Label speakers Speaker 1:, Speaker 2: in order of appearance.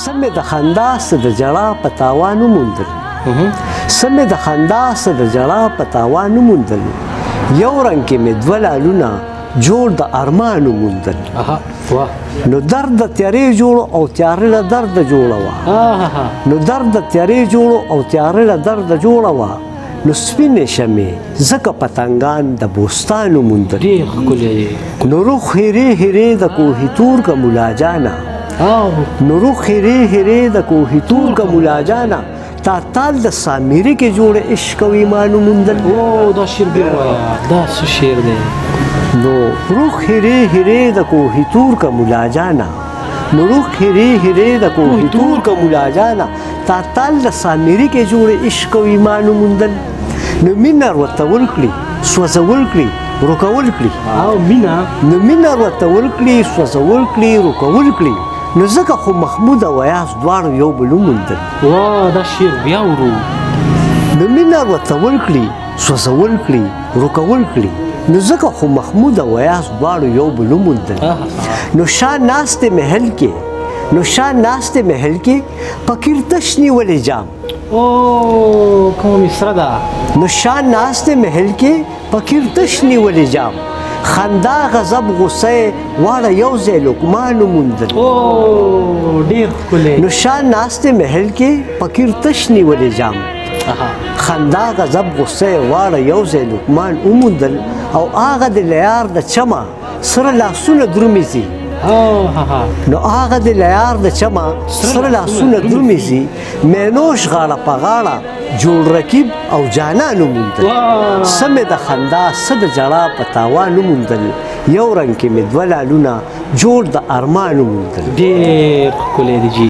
Speaker 1: سمې د خندا څه د ژړا په تاوان وموندل سمې د خندا څه د ژړا په تاوان وموندل یو رنګ کې مې دوه لالونه جوړ د ارمان وموندل نو درد د تیارې جوړو او تیارې له درده جوړه وه نو درد د تیارې جوړو او تیارې له درده جوړه وه نو سپینې شمې ځکه پتنګان د بوستان وموندل نو روح هیرې هیرې د کوهي تور که ملا جانه نو روح هیرې هیرې د کوهي تور که ملا جانه تا تال د سامري کې جوړ عشق او ایمان وموندل
Speaker 2: دا شعر بیا وایه دا څه شعر دی
Speaker 1: نو روح هیرې هیرې د کوهي تور که ملا جانه نو روح هیرې هیرې د کوهي تور که ملا جانه تا تال د سامري کې جوړ عشق او ایمان وموندل نو مینه ورته ورکړي سوځول کړي روکول کړي
Speaker 2: او مینه
Speaker 1: نو مینه ورته ورکړي سوځول کړي روکول کړي نو ځکه خو محمود او ایاز دواړو یو بل وموندل
Speaker 2: دا شعر بیا ورو
Speaker 1: نو مینه ورته ورکړي سوځول کړي روکول کړي نو ځکه خو محمود او ایاز دواړو یو بل وموندل نو شاه ناستې محل کې نو شاه ناستې محل کې فقیر تش نیولې جام
Speaker 2: کومه مصره ده
Speaker 1: نو شاه ناستې محل کې فقیر تش نیولې جام خندا غضب غصه واړه یو ځای لقمان وموندل
Speaker 2: ډېر ښکلی
Speaker 1: نو شاه ناستې محل کې فقیر تش نیولې جام خندا غضب غصه واړه یو ځای لقمان وموندل او هغه د لیار د چمه سره لاسونه درومیږي نو هغه د لیار د چمه سره لاسونه درومیږي مینوش غاړه په غاړه جوړ رکیب او جانان وموندل سمې د خندا څه د ژړا په تاوان وموندل یو رنګ کې مې دوه لالونه جوړ د ارمان وموندل
Speaker 2: ډېر ښکلی دی جي